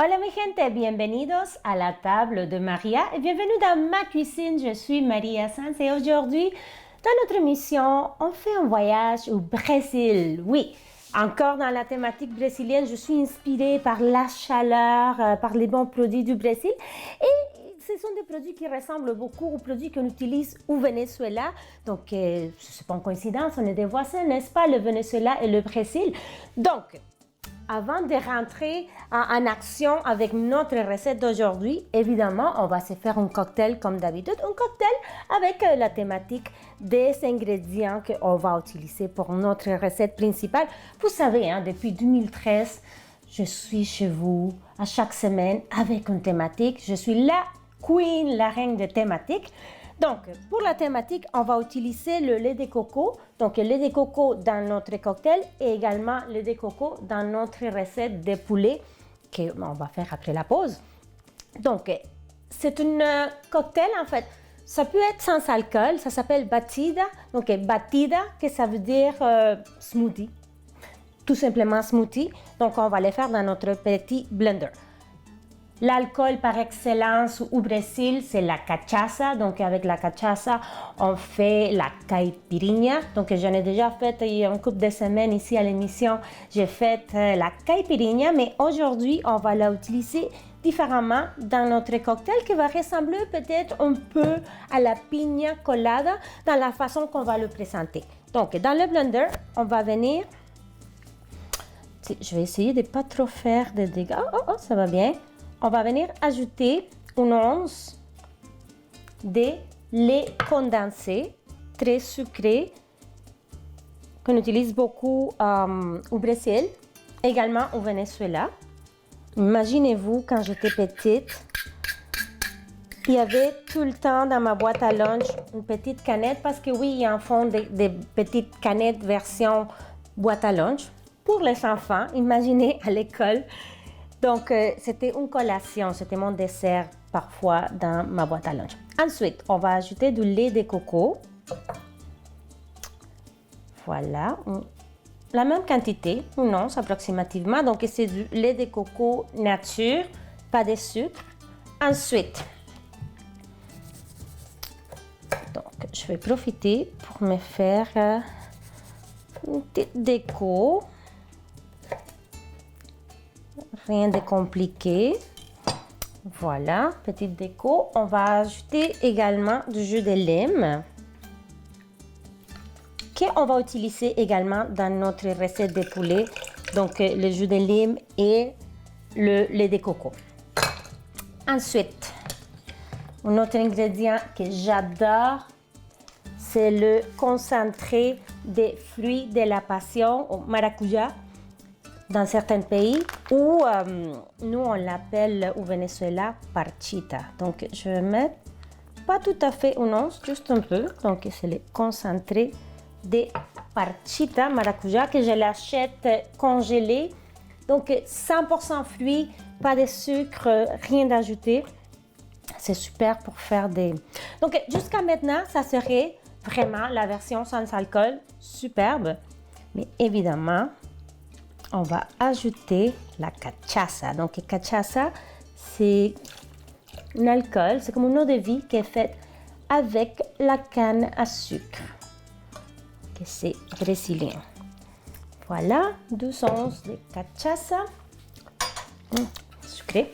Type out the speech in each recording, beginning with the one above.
Hola mi gente, bienvenidos a la table de Maria et bienvenue dans ma cuisine. Je suis Maria Sanz et aujourd'hui, dans notre émission, on fait un voyage au Brésil. Oui, encore dans la thématique brésilienne, je suis inspirée par la chaleur, par les bons produits du Brésil et ce sont des produits qui ressemblent beaucoup aux produits qu'on utilise au Venezuela. Donc, ce n'est pas une coïncidence, on est des voisins, n'est-ce pas, le Venezuela et le Brésil. Donc, avant de rentrer en action avec notre recette d'aujourd'hui, évidemment, on va se faire un cocktail comme d'habitude, un cocktail avec la thématique des ingrédients qu'on va utiliser pour notre recette principale. Vous savez, hein, depuis 2013, je suis chez vous à chaque semaine avec une thématique. Je suis la queen, la reine des thématiques. Donc, pour la thématique, on va utiliser le lait de coco. Donc, le lait de coco dans notre cocktail et également le lait de coco dans notre recette de poulet qu'on va faire après la pause. Donc, c'est un cocktail en fait. Ça peut être sans alcool, ça s'appelle batida. Donc, batida, que ça veut dire smoothie. Tout simplement smoothie. Donc, on va le faire dans notre petit blender. L'alcool par excellence au Brésil, c'est la cachaça. Donc, avec la cachaça, on fait la caipirinha. Donc, j'en ai déjà fait il y a une couple de semaines ici à l'émission. J'ai fait la caipirinha, mais aujourd'hui, on va l'utiliser différemment dans notre cocktail qui va ressembler peut-être un peu à la piña colada dans la façon qu'on va le présenter. Donc, dans le blender, on va venir... Je vais essayer de ne pas trop faire de dégâts. Oh, ça va bien. On va venir ajouter une once de lait condensé, très sucré, qu'on utilise beaucoup au Brésil, également au Venezuela. Imaginez-vous, quand j'étais petite, il y avait tout le temps dans ma boîte à lunch une petite canette, parce que oui, il y a en fond des petites canettes version boîte à lunch pour les enfants. Imaginez à l'école. Donc, c'était une collation, c'était mon dessert parfois dans ma boîte à lunch. Ensuite, on va ajouter du lait de coco. Voilà, la même quantité, une once approximativement. Donc, c'est du lait de coco nature, pas de sucre. Ensuite, donc, je vais profiter pour me faire une petite déco. Rien de compliqué. Voilà, petite déco. On va ajouter également du jus de lime qu'on va utiliser également dans notre recette de poulet. Donc, le jus de lime et le lait de coco. Ensuite, un autre ingrédient que j'adore, c'est le concentré des fruits de la passion au maracuja. Dans certains pays, où nous on l'appelle au Venezuela parchita. Donc je vais mettre pas tout à fait une once, juste un peu. Donc c'est le concentré de parchita maracuja que je l'achète congelé. Donc 100% fruits, pas de sucre, rien d'ajouté. C'est super pour faire des... Donc jusqu'à maintenant, ça serait vraiment la version sans alcool, superbe. Mais évidemment, on va ajouter la cachaça. Donc, cachaça, c'est un alcool, c'est comme une eau de vie qui est faite avec la canne à sucre, que c'est brésilien. Voilà, 12 onces de cachaça, sucré.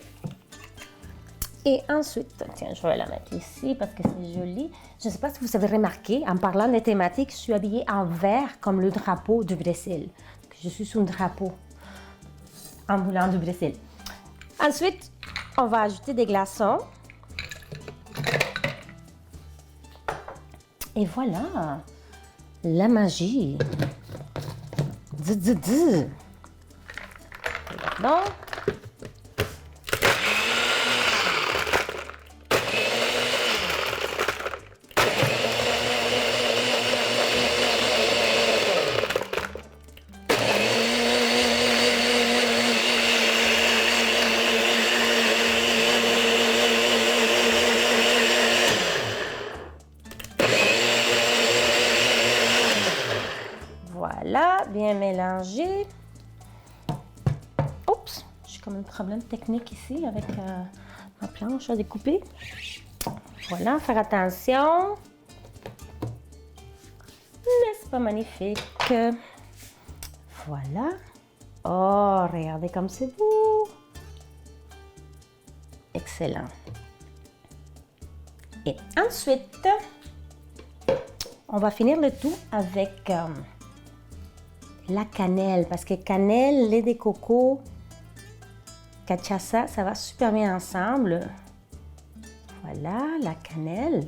Et ensuite, tiens, je vais la mettre ici parce que c'est joli. Je ne sais pas si vous avez remarqué, en parlant des thématiques, je suis habillée en vert comme le drapeau du Brésil. Je suis sous un drapeau ambulant du Brésil. Ensuite, on va ajouter des glaçons. Et voilà, la magie. Regardons. Voilà, bien mélangé. Oups, je j'ai comme un problème technique ici avec ma planche à découper. Voilà, faire attention. N'est-ce pas magnifique? Voilà. Oh, regardez comme c'est beau. Excellent. Et ensuite, on va finir le tout avec la cannelle. Parce que cannelle, lait de coco, cachaça, ça va super bien ensemble. Voilà, la cannelle.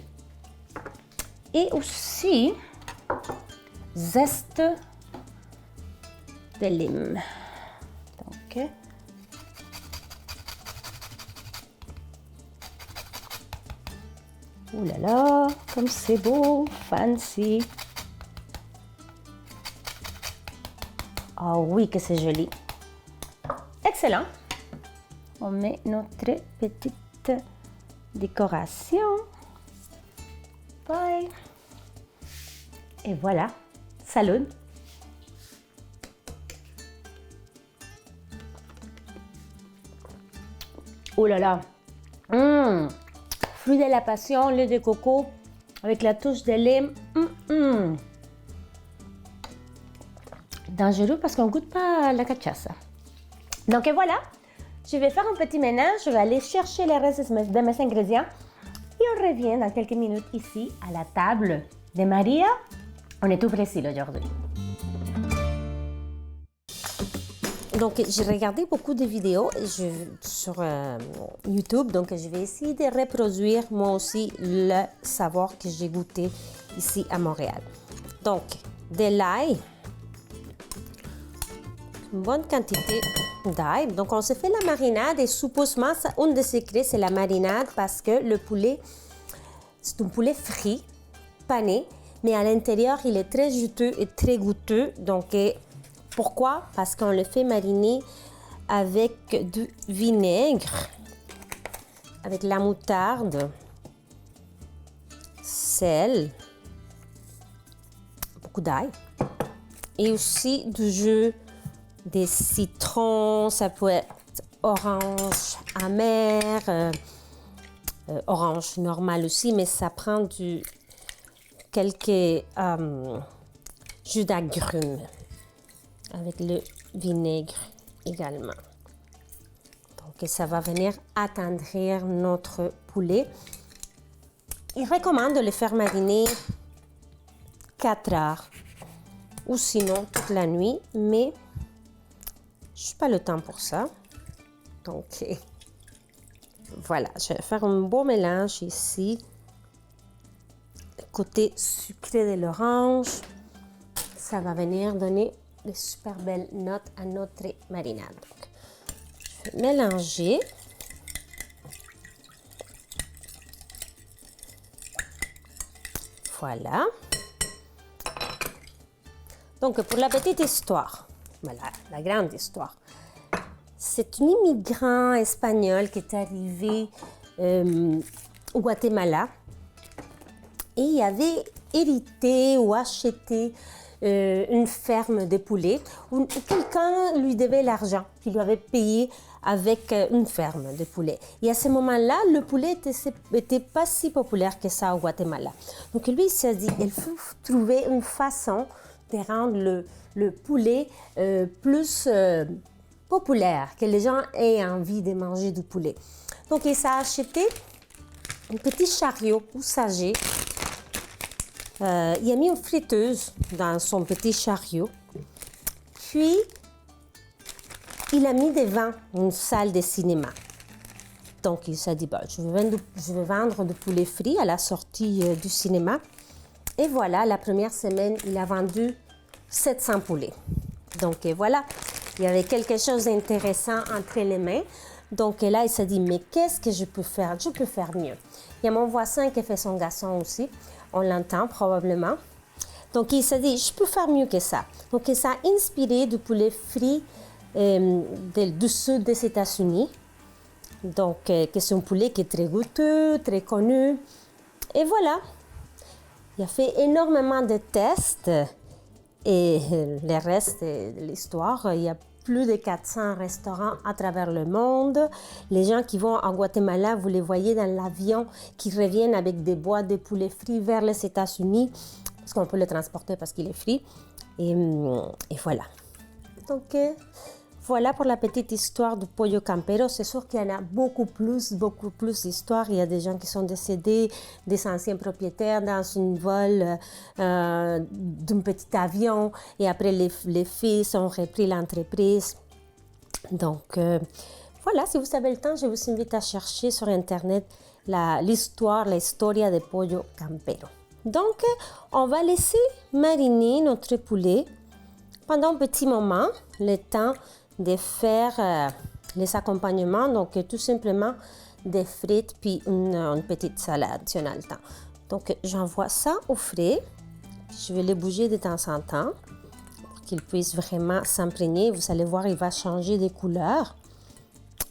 Et aussi, zeste de lime. Donc, ouh là là, comme c'est beau, fancy. Oh oui, que c'est joli. Excellent. On met notre petite décoration. Bye. Et voilà. Salut. Oh là là. Fruit de la passion, lait de coco avec la touche de lime. Dangereux parce qu'on ne goûte pas la cachaça. Donc voilà, je vais faire un petit ménage. Je vais aller chercher les restes de mes ingrédients. Et on revient dans quelques minutes ici à la table de Maria. On est au Brésil aujourd'hui. Donc, j'ai regardé beaucoup de vidéos sur YouTube, donc je vais essayer de reproduire moi aussi le savoir que j'ai goûté ici à Montréal. Donc, de l'ail, une bonne quantité d'ail. Donc, on se fait la marinade et supposément, un des secrets, c'est la marinade parce que le poulet, c'est un poulet frit, pané, mais à l'intérieur, il est très juteux et très goûteux. Donc, pourquoi? Parce qu'on le fait mariner avec du vinaigre, avec la moutarde, sel, beaucoup d'ail et aussi du jus de citron, ça peut être orange amer, orange normal aussi, mais ça prend quelques jus d'agrumes. Avec le vinaigre également. Donc, ça va venir attendrir notre poulet. Il recommande de le faire mariner 4 heures ou sinon toute la nuit, mais je n'ai pas le temps pour ça. Donc, voilà, je vais faire un beau mélange ici. Côté sucré de l'orange, ça va venir donner de super belles notes à notre marinade. Donc, je vais mélanger. Voilà. Donc, pour la petite histoire, voilà, la grande histoire. C'est un immigrant espagnol qui est arrivé au Guatemala et il avait hérité ou acheté une ferme de poulets où quelqu'un lui devait l'argent qu'il lui avait payé avec une ferme de poulets. Et à ce moment-là, le poulet n'était pas si populaire que ça au Guatemala. Donc lui, il s'est dit, il faut trouver une façon de rendre le poulet plus populaire, que les gens aient envie de manger du poulet. Donc il s'est acheté un petit chariot usagé. Il a mis une friteuse dans son petit chariot. Puis, il a mis devant une salle de cinéma. Donc, il s'est dit, bah, je vais vendre du poulet frit à la sortie du cinéma. Et voilà, la première semaine, il a vendu 700 poulets. Donc, voilà, il y avait quelque chose d'intéressant entre les mains. Donc là, il s'est dit, mais qu'est-ce que je peux faire? Je peux faire mieux. Il y a mon voisin qui fait son garçon aussi. On l'entend probablement. Donc, il s'est dit, je peux faire mieux que ça. Donc, il s'est inspiré du poulet frit du sud des États-Unis. Donc, que c'est un poulet qui est très goûteux, très connu. Et voilà. Il a fait énormément de tests. Et le reste de l'histoire, il y a plus de 400 restaurants à travers le monde. Les gens qui vont en Guatemala, vous les voyez dans l'avion qui reviennent avec des boîtes de poulet frit vers les États-Unis parce qu'on peut le transporter parce qu'il est frit. Et voilà. Donc, voilà pour la petite histoire du pollo campero. C'est sûr qu'il y en a beaucoup plus d'histoires. Il y a des gens qui sont décédés, des anciens propriétaires dans un vol d'un petit avion. Et après, les fils ont repris l'entreprise. Donc, voilà, si vous avez le temps, je vous invite à chercher sur Internet la historia de pollo campero. Donc, on va laisser mariner notre poulet pendant un petit moment, le temps de faire les accompagnements, donc tout simplement des frites puis une petite salade si on a le temps. Donc j'envoie ça au frais, je vais les bouger de temps en temps pour qu'ils puissent vraiment s'imprégner. Vous allez voir, il va changer de couleur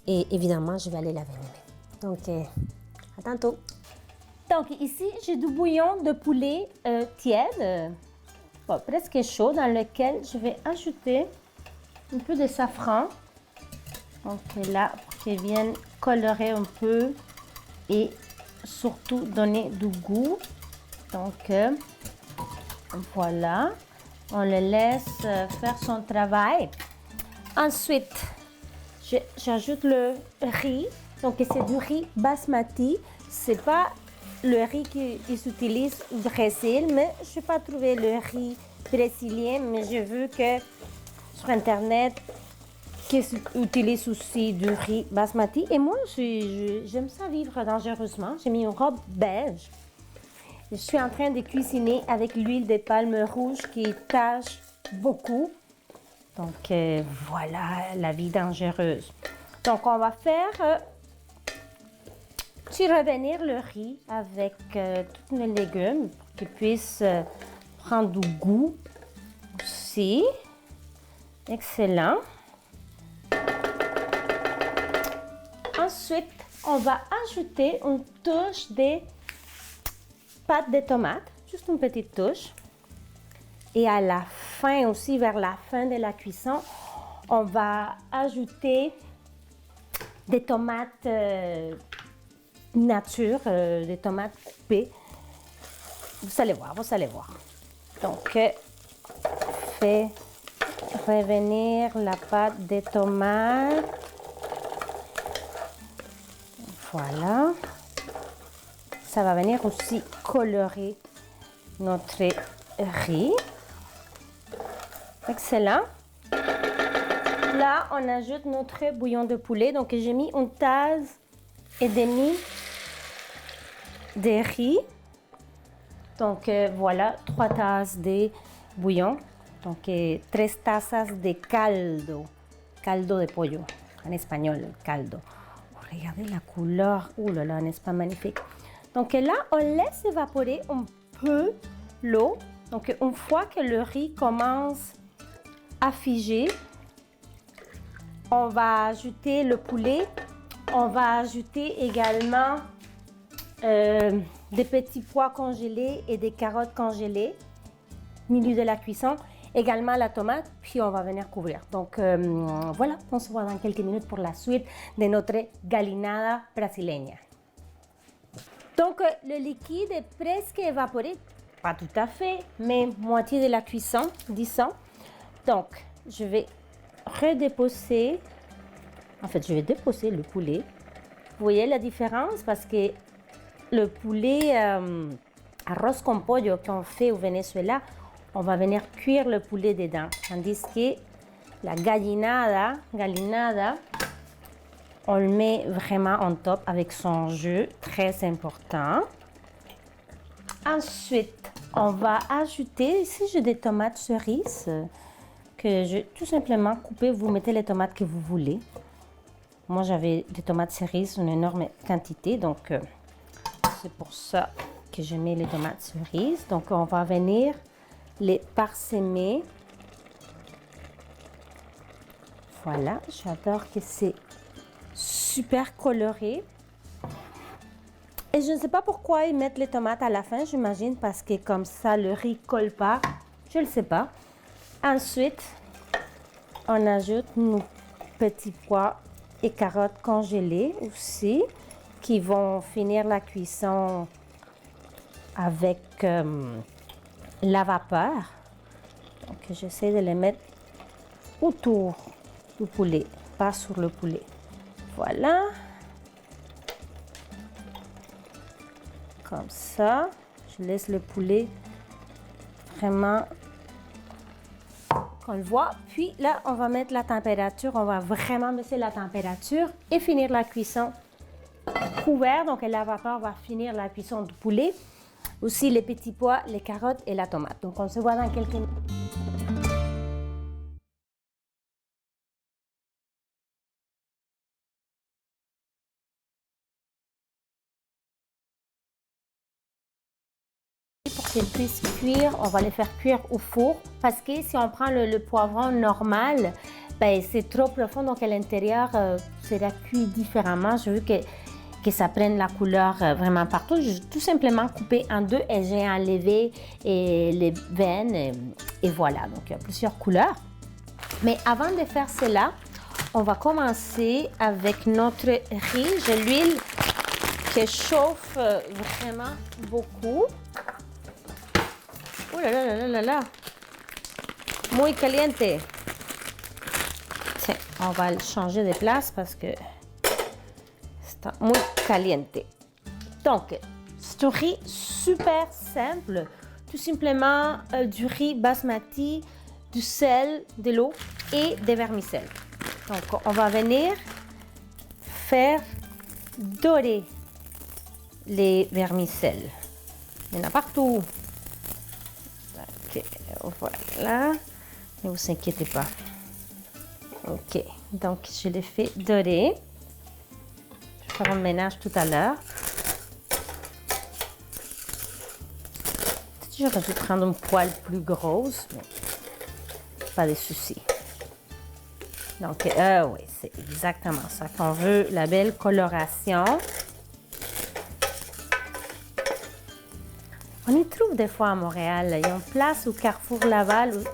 et évidemment je vais aller laver mes mains. Donc à tantôt. Donc ici j'ai du bouillon de poulet tiède, presque chaud, dans lequel je vais ajouter un peu de safran, donc là, pour qu'il vienne colorer un peu et surtout donner du goût. Donc voilà, on le laisse faire son travail. Ensuite, j'ajoute le riz, donc c'est du riz basmati, c'est pas le riz qu'ils utilisent au Brésil, mais je n'ai pas trouvé le riz brésilien, mais je veux que sur Internet, qui utilise aussi du riz basmati. Et moi, j'aime ça vivre dangereusement. J'ai mis une robe beige. Je suis en train de cuisiner avec l'huile de palme rouge qui tache beaucoup. Donc, voilà la vie dangereuse. Donc, on va faire revenir le riz avec tous les légumes pour qu'il puisse prendre du goût aussi. Excellent. Ensuite, on va ajouter une touche de pâte de tomate, juste une petite touche. Et à la fin aussi, vers la fin de la cuisson, on va ajouter des tomates nature, des tomates coupées. Vous allez voir, vous allez voir. Donc, fait revenir la pâte de tomate. Voilà. Ça va venir aussi colorer notre riz. Excellent. Là, on ajoute notre bouillon de poulet. Donc, j'ai mis une tasse et demie de riz. Donc, voilà, 3 tasses de bouillon. Donc, 3 tazas de caldo. Caldo de pollo. En espagnol, caldo. Oh, regardez la couleur. Ouh là là, n'est-ce pas magnifique? Donc là, on laisse évaporer un peu l'eau. Donc, une fois que le riz commence à figer, on va ajouter le poulet. On va ajouter également des petits pois congelés et des carottes congelées, milieu de la cuisson. Également la tomate, puis on va venir couvrir. Donc voilà, on se voit dans quelques minutes pour la suite de notre galinada brasileña. Donc le liquide est presque évaporé, pas tout à fait, mais moitié de la cuisson, disons. Donc je vais redéposer, en fait je vais déposer le poulet. Vous voyez la différence parce que le poulet arroz con pollo qu'on fait au Venezuela, on va venir cuire le poulet dedans. Tandis que la galinada, on le met vraiment en top avec son jus, très important. Ensuite, on va ajouter, ici j'ai des tomates cerises que j'ai tout simplement coupées. Vous mettez les tomates que vous voulez. Moi, j'avais des tomates cerises, une énorme quantité, donc c'est pour ça que je mets les tomates cerises. Donc, on va venir les parsemer. Voilà, j'adore que c'est super coloré. Et je ne sais pas pourquoi ils mettent les tomates à la fin, j'imagine parce que comme ça le riz colle pas. Je ne sais pas. Ensuite, on ajoute nos petits pois et carottes congelées aussi, qui vont finir la cuisson avec la vapeur. Donc, j'essaie de les mettre autour du poulet, pas sur le poulet. Voilà. Comme ça, je laisse le poulet vraiment qu'on le voit. Puis là, on va mettre la température. On va vraiment baisser la température et finir la cuisson couvert. Donc, la vapeur va finir la cuisson du poulet. Aussi, les petits pois, les carottes et la tomate. Donc, on se voit dans quelques minutes. Pour qu'ils puissent cuire, on va les faire cuire au four parce que si on prend le poivron normal, ben, c'est trop profond, donc à l'intérieur, sera cuit différemment. Je veux que ça prenne la couleur vraiment partout. J'ai tout simplement coupé en deux et j'ai enlevé les veines et voilà. Donc, il y a plusieurs couleurs. Mais avant de faire cela, on va commencer avec notre riz. J'ai l'huile qui chauffe vraiment beaucoup. Oh là là là là là là! Muy caliente! Tiens, on va le changer de place parce que c'est muy caliente. Donc, c'est un riz super simple. Tout simplement du riz basmati, du sel, de l'eau et des vermicelles. Donc, on va venir faire dorer les vermicelles. Il y en a partout. Ok, voilà. Ne vous inquiétez pas. Ok, donc je les fais dorer. Je ferai un ménage tout à l'heure. J'aurais dû prendre une poêle plus grosse, mais pas de soucis. Donc, oui, c'est exactement ça qu'on veut, la belle coloration. On y trouve des fois à Montréal. Il y a une place au Carrefour Laval où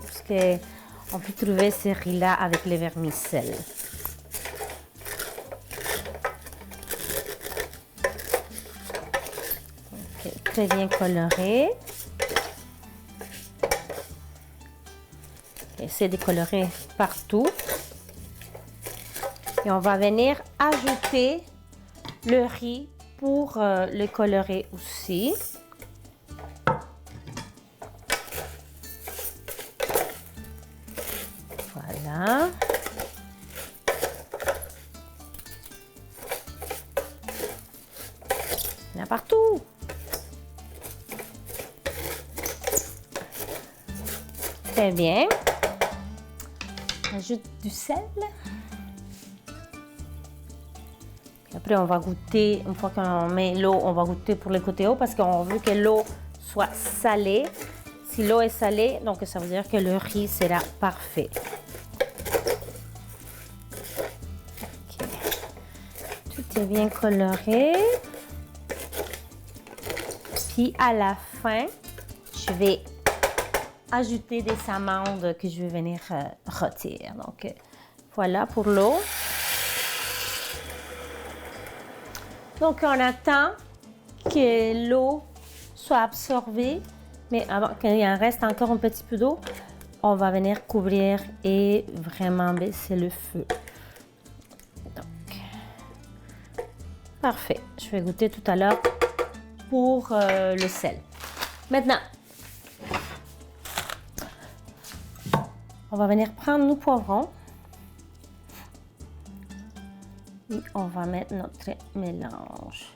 on peut trouver ces riz-là avec les vermicelles. Okay, très bien coloré. Essayez de colorer partout. Et on va venir ajouter le riz pour le colorer aussi. Voilà. Il y en a partout. Très bien. On ajoute du sel. Puis après, on va goûter, une fois qu'on met l'eau, on va goûter pour le côté haut parce qu'on veut que l'eau soit salée. Si l'eau est salée, donc ça veut dire que le riz sera parfait. Okay. Tout est bien coloré. Puis à la fin, je vais ajouter des amandes que je vais venir rôtir. Donc voilà pour l'eau. Donc on attend que l'eau soit absorbée, mais avant qu'il en reste encore un petit peu d'eau, on va venir couvrir et vraiment baisser le feu. Donc, parfait. Je vais goûter tout à l'heure pour le sel. Maintenant, on va venir prendre nos poivrons et on va mettre notre mélange.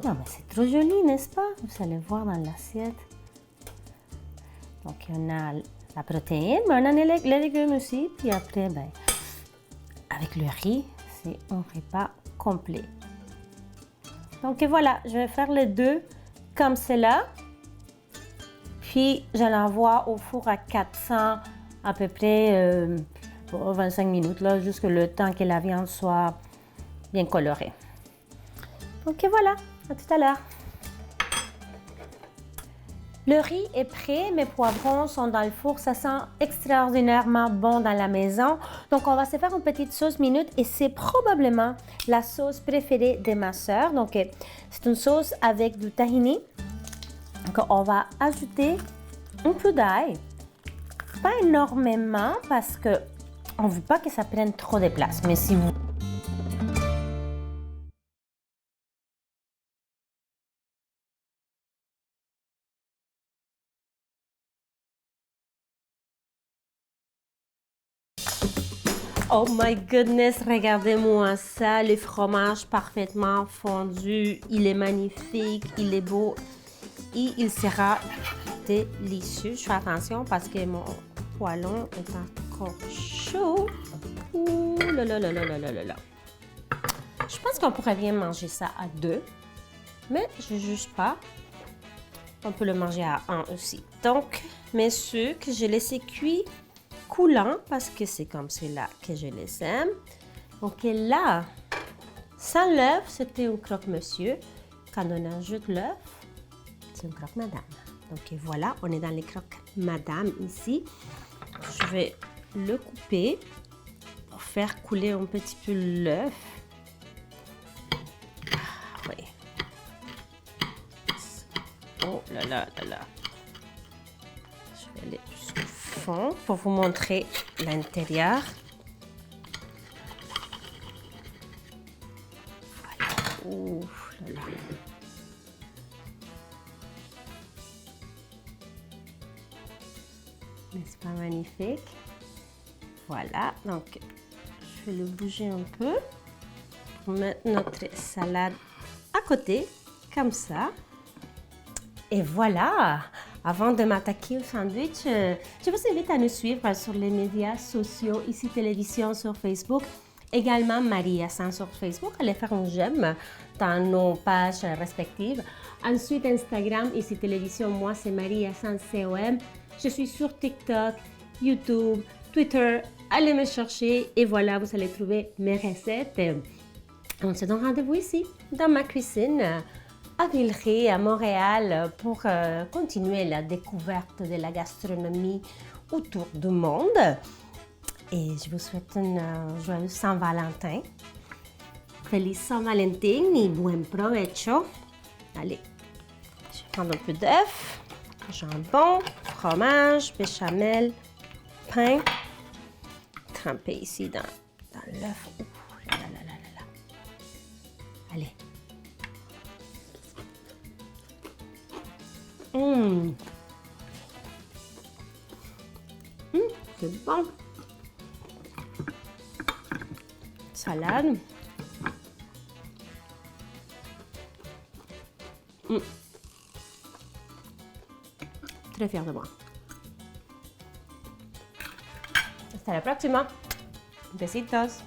Non, mais c'est trop joli, n'est-ce pas? Vous allez voir dans l'assiette. Donc, on a la protéine, mais on a les légumes aussi. Puis après, ben, avec le riz, c'est un repas complet. Donc, voilà, je vais faire les deux comme cela. Puis, je l'envoie au four à 400 à peu près 25 minutes, là, jusqu'à le temps que la viande soit bien colorée. Donc, voilà, à tout à l'heure. Le riz est prêt, mes poivrons sont dans le four, ça sent extraordinairement bon dans la maison. Donc, on va se faire une petite sauce minute et c'est probablement la sauce préférée de ma sœur. Donc, c'est une sauce avec du tahini. Donc, on va ajouter un peu d'ail, pas énormément parce que on ne veut pas que ça prenne trop de place, mais si vous... Oh my goodness, regardez-moi ça, le fromage parfaitement fondu, il est magnifique, il est beau et il sera délicieux. Je fais attention parce que mon poêlon est encore chaud. Ouh là là là là là là là là. Je pense qu'on pourrait bien manger ça à 2, mais je ne juge pas. On peut le manger à 1 aussi. Donc, mes sucres, j'ai laissé cuire coulant parce que c'est comme cela que je les aime. Donc là, sans l'œuf, c'était un croque-monsieur. Quand on ajoute l'œuf, c'est un croque-madame. Donc voilà, on est dans les croque-madame ici. Je vais le couper pour faire couler un petit peu l'œuf. Ah, oui. Oh là là là là. Je vais aller jusqu'au fond pour vous montrer l'intérieur. Voilà. Ouh là là. N'est-ce pas magnifique? Voilà, donc je vais le bouger un peu pour mettre notre salade à côté, comme ça. Et voilà! Avant de m'attaquer au sandwich, je vous invite à nous suivre sur les médias sociaux, ici Télévision sur Facebook, également Maria San sur Facebook. Allez faire un j'aime dans nos pages respectives. Ensuite, Instagram, ici Télévision, moi c'est Maria San COM. Je suis sur TikTok, YouTube, Twitter. Allez me chercher et voilà, vous allez trouver mes recettes. On se donne rendez-vous ici, dans ma cuisine, à Villeray, à Montréal, pour continuer la découverte de la gastronomie autour du monde. Et je vous souhaite une joyeuse Saint-Valentin. Feliz San Valentin y buen provecho. Allez, je vais prendre un peu d'œuf, jambon, fromage, béchamel, pain, trempé ici dans l'œuf. Là, là, là, là, là. Allez. C'est bon. Salade. Très fière de moi. Hasta la próxima. Besitos.